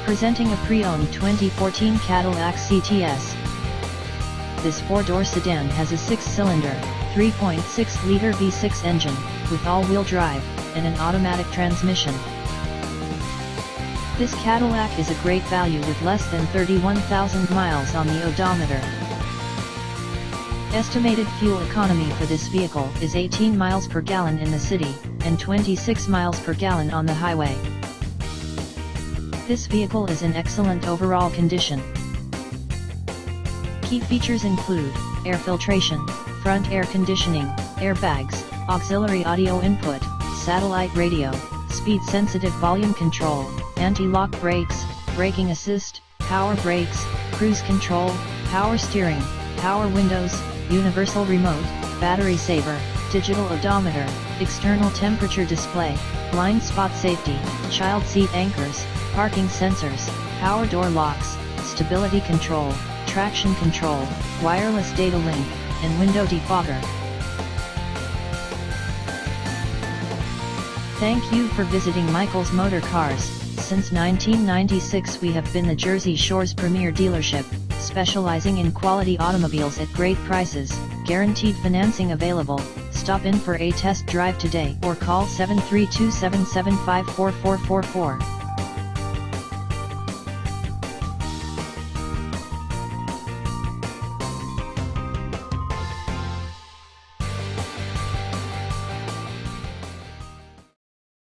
Presenting a pre-owned 2014 Cadillac CTS. This four-door sedan has a six-cylinder, 3.6-liter V6 engine, with all-wheel drive, and an automatic transmission. This Cadillac is a great value with less than 31,000 miles on the odometer. Estimated fuel economy for this vehicle is 18 miles per gallon in the city, and 26 miles per gallon on the highway. This vehicle is in excellent overall condition. Key features include air filtration, front air conditioning, airbags, auxiliary audio input, satellite radio, speed-sensitive volume control, anti-lock brakes, braking assist, power brakes, cruise control, power steering, power windows, universal remote, battery saver, digital odometer, external temperature display, blind spot safety, child seat anchors, parking sensors, power door locks, stability control, traction control, wireless data link, and window defogger. Thank you for visiting Michael's Motorcars. Since 1996 we have been the Jersey Shore's premier dealership, specializing in quality automobiles at great prices, guaranteed financing available. Stop in for a test drive today or call 732-775-4444.